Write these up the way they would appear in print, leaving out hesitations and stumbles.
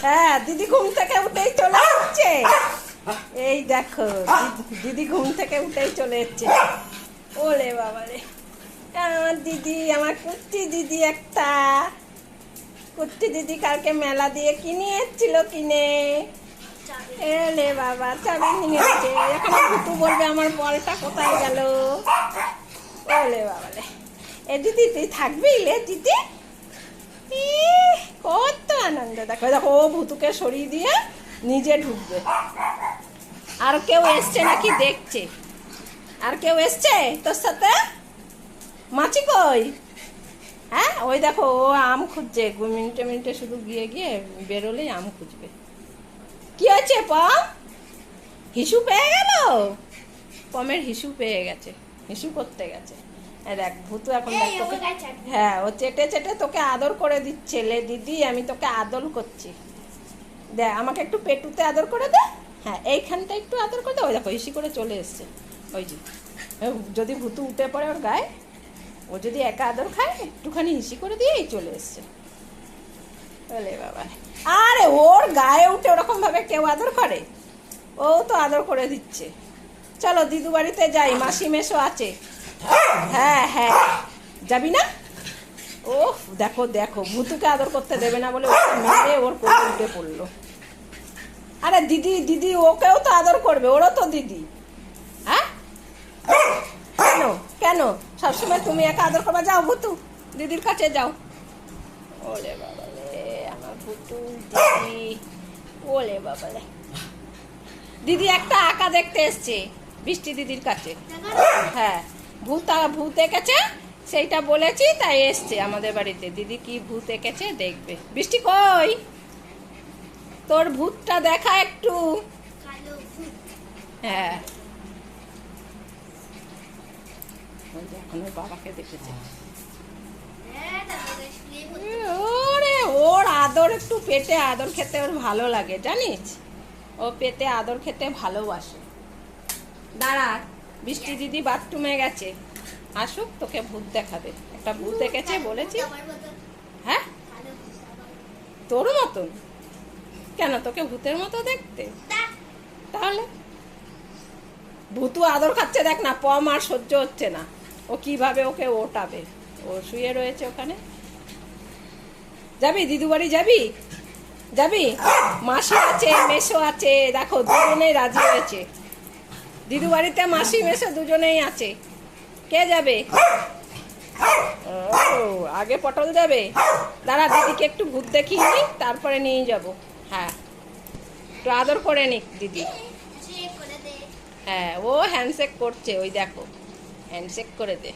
হ্যাঁ, দিদি ঘুম থেকে উঠেই চলে যাচ্ছে। এই দেখো, দিদি ঘুম থেকে উঠেই চলে যাচ্ছে। ওলে বাবা রে, আমার দিদি, আমার কুর্তি দিদি একটা। কুর্তি দিদি কালকে মেলা দিয়ে কিনে এসেছিল, কিনে এলে বাবা চাবি নিয়ে এসছে। এখন ভুতু বলবে আমার বলটা কোথায় গেল। ওলে বাবা রে, এ দিদি তুই থাকবি লে দিদি। কত আনন্দ। দেখো দেখো, ও ভুতুকে সরিয়ে দিয়ে নিজে ঢুকবে। আর কেউ এসছে নাকি দেখছে। আর কেউ এসছে তোর সাথে? মাছি কই? হ্যাঁ, ওই দেখো ও আম খুঁজছে। মিনিটে মিনিটে শুধু গিয়ে গিয়ে বেরোলেই আম খুঁজবে। কি হয়েছে পম? হিসু পেয়ে গেল? পমের হিসু পেয়ে গেছে, হিসু করতে গেছে। দেখ ভুতু এখন দেখ তোকে, হ্যাঁ ও চেটে চেটে তোকে আদর করে দিচ্ছে। লে দিদি আমি তোকে আদর করছি। দেখ আমাকে একটু পেটুতে আদর করে দে। হ্যাঁ, এইখানটা একটু আদর করে দে। ওই দেখো হিসি করে চলে এসছে। ওই যে যদি ভুতু উঠে পড়ে ওর গায়ে, ও যদি একা আদর খায় একটুখানি হিসি করে দিয়েই চলে এসছে। বলে বাবা, আরে ওর গায়ে উঠে ওরকম ভাবে কেউ আদর করে? ও তো আদর করে দিচ্ছে। চলো দিদু বাড়িতে যাই, মাসি মেশো আছে। হ্যাঁ হ্যাঁ, যাবি না? ও দেখো দেখো, ভুতুকে আদর করতে দেবে না বলে ওকে মেরে ওর কোলে উঠে পড়লো। আরে দিদি দিদি, ওকেও তো আদর করবে, ওরও তো দিদি। হ্যাঁ, কেন কেন সবসময় তুমি একা আদর করবা? যাও ভুতু, দিদির কাছে যাও। ওলে বাবা রে, আমার ভুতু দিদি। ওলে বাবা রে, দিদি একটা আঁকা দেখতে এসছে বৃষ্টি দিদির কাছে। হ্যাঁ, ভূত এঁকেছে, সেইটা বলেছি তাই এসছে আমাদের বাড়িতে। দিদি কি ভূত এঁকেছে দেখবে। বৃষ্টি কই তোর ভূতটা দেখা একটু। হ্যাঁ, এখন ওর বাবাকে দেখেছে। ওরে, ওর আদর একটু পেটে আদর খেতে ওর ভালো লাগে জানিস। ও পেটে আদর খেতে ভালোবাসে। দাঁড়া, বৃষ্টি দিদি বাথরুমে গেছে, আসুক তোকে ভূত দেখাবে। একটা ভূত এঁকেছে বলেছি। হ্যাঁ, তোর মতন কেন? তোকে ভূতের মতো দেখতে? তাহলে ভূতু আদর খাচ্ছে দেখ না, পম আর সহ্য হচ্ছে না। ও কিভাবে ওকে ওঠাবে। ও শুয়ে রয়েছে ওখানে। যাবি দিদু বাড়ি? যাবি? যাবি? মাসি আছে, মেসো আছে, দেখো দুজনেই রাজি হয়েছে। দিদু বাড়িতে মাসি মেসো দুজনেই আছে। কে যাবে? ও আগে পটল যাবে। দাঁড়া, দিদিকে একটু ভূত দেখিয়ে নি, তারপরে নিয়ে যাব। হ্যাঁ, একটু আদর করে নিক দিদি। হ্যাঁ, ও হ্যান্ডশেক করছে, ওই দেখো হ্যান্ডশেক করে দে।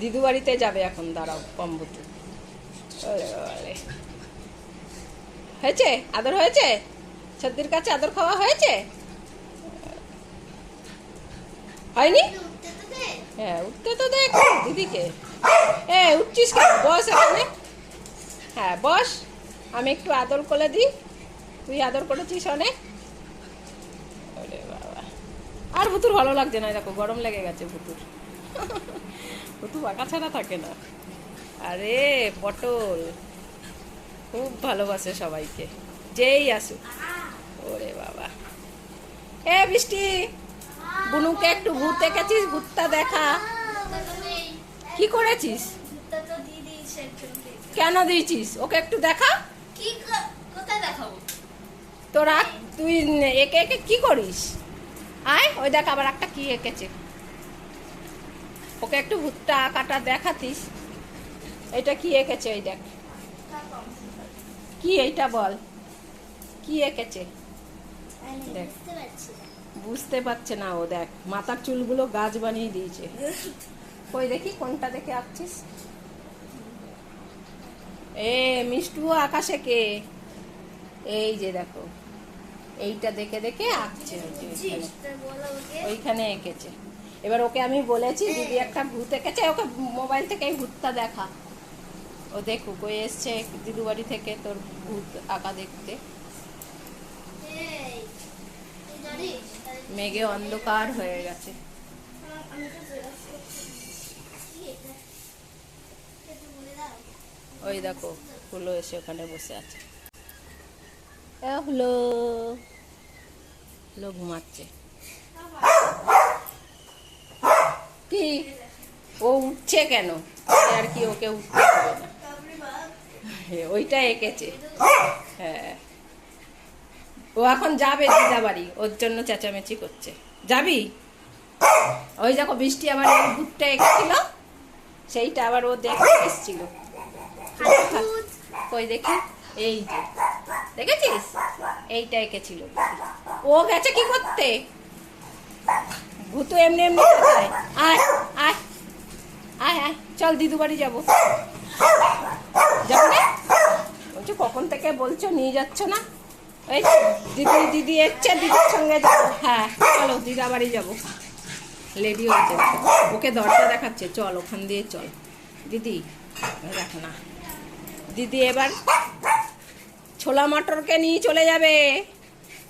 দিদু বাড়িতে যাবে এখন। দাঁড়াও কম্বুতু। হয়েছে আদর? হয়েছে? সর্দির কাছে আদর খাওয়া হয়েছে? হয়নি? হ্যাঁ, উঠতে তো দেখ দিদিকে। উঠছিস কেন? বস এখানে। হ্যাঁ বস, আমি একটু আদর করে দিই। তুই আদর করেছিস অনেক। ওরে বাবা, আর ভুতুর ভালো লাগছে না। দেখো গরম লেগে গেছে ভুতুর। ভুতু বাঁকা ছাড়া থাকে না। আরে পটল খুব ভালোবাসে সবাইকে, যেই আসুক। ওরে বাবা, বৃষ্টি, বুনুকে একটু ভূত এঁকেছিস, ভূতটা দেখা। কি করেছিস? কেন দিয়েছিস? ওকে একটু দেখা। তোরা তুই একে একে কি করিস? আয়, ওই দেখ আবার একটা কি এঁকেছে। ওকে একটু ভূতটা আঁকাটা দেখাতিস। এটা কি এঁকেছে? ওই দেখ কি, এইটা বল কি এঁকেছে। দেখ, বুঝতে পারছে না ও। দেখ মাথার চুলগুলো গাছ বানিয়ে দিয়েছে। কই দেখি কোনটা দেখে আঁকছিস। মিষ্টু আকাশে কে? এই যে দেখো, এইটা দেখে দেখে আঁকছে। ওইখানে এঁকেছে। এবার ওকে আমি বলেছি দিদি একটা ভূত এঁকেছে, ওকে মোবাইল থেকে এই ভূতটা দেখা। ও দেখুক, ও এসছে দিদু বাড়ি থেকে তোর ভূত আঁকা দেখতে। মেঘে অন্ধকার হয়ে গেছে। ওই দেখো ফুলো এসে ওখানে বসে আছে। হলো হলো ঘুমাচ্ছে। কি ও উঠছে কেন? আর কি ওকে উঠতে হবে না, ওইটা এঁকেছে। হ্যাঁ, ও এখন যাবে দিদা বাড়ি, ওর জন্য চেঁচামেচি করছে। যাবি? ওই দেখো বৃষ্টি আবার এই ভূতটা এঁকেছিল, সেইটা আবার ও দেখতে এসেছিল। কই দেখি, এই যে দেখেছিস, এইটা এঁকেছিল। ও গেছে কি করতে? ভূতু এমনি এমনি কোথায়? আয় আয় আয় আয়, চল দিদু বাড়ি যাবো। যাবো না? বলছো কখন থেকে বলছো নিয়ে যাচ্ছ না? এই দিদি এসছে, দিদির সঙ্গে যাবো। হ্যাঁ চলো দিদা বাড়ি যাবো। লেডি হচ্ছে, ওকে দরজা দেখাচ্ছে, চল ওখান দিয়ে চল। দিদি দেখো না, দিদি এবার ছোলা মটরকে নিয়ে চলে যাবে।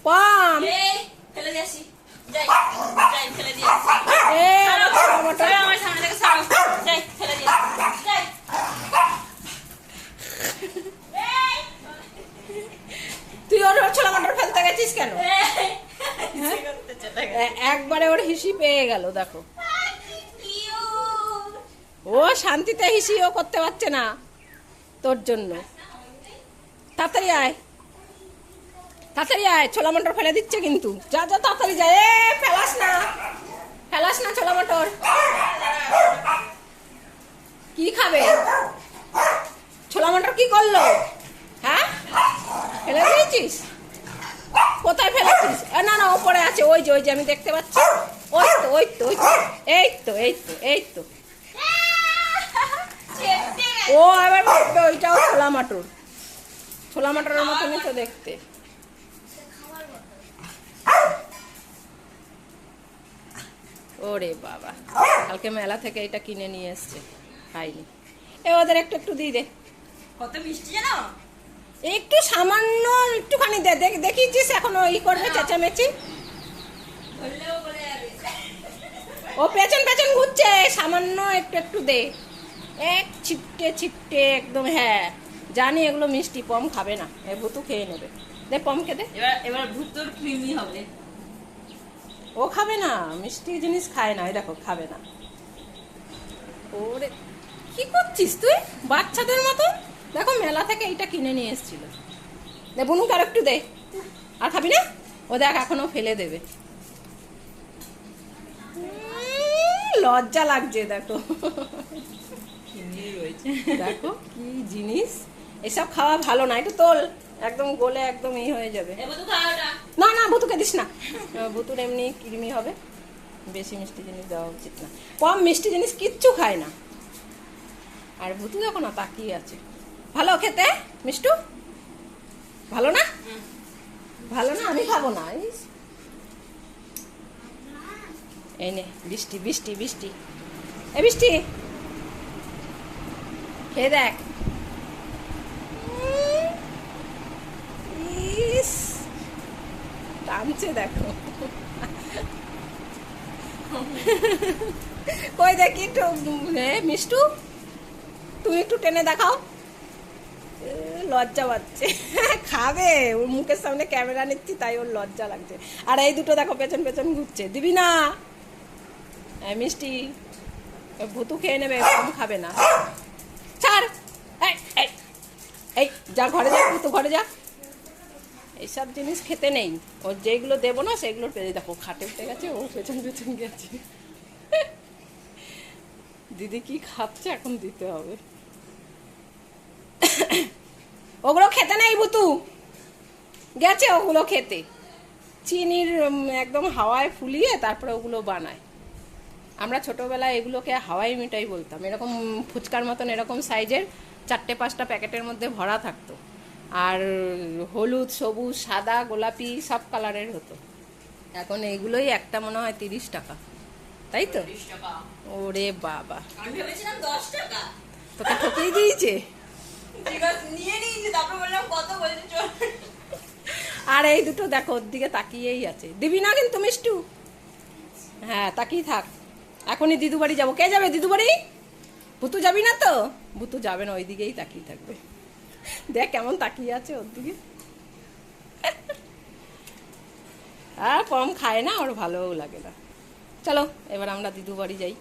কম তুই ওর ছোলা মটর ফেলতে গেছিস কেন? একবারে ওর হিসি পেয়ে গেল, দেখো ও শান্তিতে হিসিও করতে পারছে না তোর জন্য। তাড়াতাড়ি আয়, তাড়াতাড়ি আয়, ছোলা মটর ফেলে দিচ্ছে কিন্তু। যা যা তাড়াতাড়ি যায়, ফেলাস না, ফেলাস না ছোলা মটর। কি খাবে? ছোলা মটর কি করলো? হ্যাঁ ফেলে দিয়েছিস? কোথায় ফেলেছিস? না না ওপরে আছে, ওই যে আমি দেখতে পাচ্ছি। ওই তো ওই তো ওই তো, এই তো এই তো এই তো। ও এবার ভাববে ওইটাও ছোলা মটর, ছোলা মটরের মতনই তো দেখতে। ওরে বাবা, কালকে মেলা থেকে এটা কিনে নিয়ে এসছে, খাইনি। ওদের একটু একটু দিয়ে দে। কত মিষ্টি জানো? একটু সামান্য একটুখানি দে, দেখিয়েছিস এখন ওই করবে চেঁচামেচি। ও পেছন পেছন ঘুরছে, সামান্য একটু একটু দে, এক ছিটটে ছিটটে একদম। হ্যাঁ জানি এগুলো মিষ্টি, পম খাবে না, এ ভুতু খেয়ে নেবে। দে পমকে দে। এবার ভুতুর ক্রিমি হবে। ও খাবে না, মিষ্টি জিনিস খায় না, এই দেখো খাবে না। ওরে কি করছিস তুই বাচ্চাদের মতো? দেখো মেলা থেকে এইটা কিনে নিয়ে এসেছিল। দে বুনুকে আর একটু দে। আর খাবি না? ও দেখ এখনো ফেলে দেবে। লজ্জা লাগছে দেখো, দেখো কি জিনিস। এসব খাওয়া ভালো না, একটু তোল, একদম গলে একদম ই হয়ে যাবে। না না ভুতুকে দিস না, ভুতুর এমনি কৃমি হবে, বেশি মিষ্টি জিনিস দেওয়া উচিত না। কম মিষ্টি জিনিস কিচ্ছু খায় না। আর ভুতু দেখো না তাকিয়ে আছে। ভালো খেতে মিষ্টু? ভালো না? ভালো না, আমি খাবো না। এই নে বৃষ্টি বৃষ্টি বৃষ্টি, এ বৃষ্টি খেয়ে দেখ। ইস টানছে দেখো, কই দেখি একটু। মিষ্টু তুমি একটু টেনে দেখাও। লজ্জা পাচ্ছে, খাবে, ওর মুখের সামনে ক্যামেরা নিচ্ছি তাই ওর লজ্জা লাগছে। আর এই দুটো দেখো পেছন পেছন ঘুরছে। দিবি না? মিষ্টি ভুতু খেয়ে নেবে, কম খাবে না। ছাড়, এই যা ঘরে যা, ভুতু ঘরে যা। এইসব জিনিস খেতে নেই, ওর যেগুলো দেবো না সেগুলো পেয়ে। দেখো খাটে উঠে গেছে, ও পেছন পেছন গেছে। দিদি কি খাচ্ছে এখন দিতে হবে। ওগুলো খেতে নেই, ভুতু গেছে ওগুলো খেতে। চিনির একদম হাওয়ায় ফুলিয়ে তারপরে ওগুলো বানায়। আমরা ছোটবেলায় এগুলোকে হাওয়াই মিঠাই বলতাম। এরকম ফুচকার মতন এরকম সাইজের 4-5টা প্যাকেটের মধ্যে ভরা থাকতো, আর হলুদ সবুজ সাদা গোলাপি সব কালারের হতো। এখন এইগুলোই একটা মনে হয় 30 টাকা, তাই তো? ওরে বাবা, আমি ভেবেছিলাম 10 টাকা। তোকে ঠকিয়ে দিয়েছে। নিয়ে নিয়েছি, তারপর বললাম কত বলছে। আর এই দুটো দেখো ওর দিকে তাকিয়েই আছে। দিবি না কিন্তু মিষ্টু? হ্যাঁ তাকিয়ে থাক, এখনই দিদু বাড়ি যাবো। কে যাবে দিদু বাড়ি? ভুতু যাবি না তো? ভুতু যাবে না, ওই দিকেই তাকিয়ে থাকবে। দেখ কেমন তাকিয়ে আছে ওর দিকে। আর কম খায় না, ওর ভালোও লাগে না। চলো এবার আমরা দিদু বাড়ি যাই।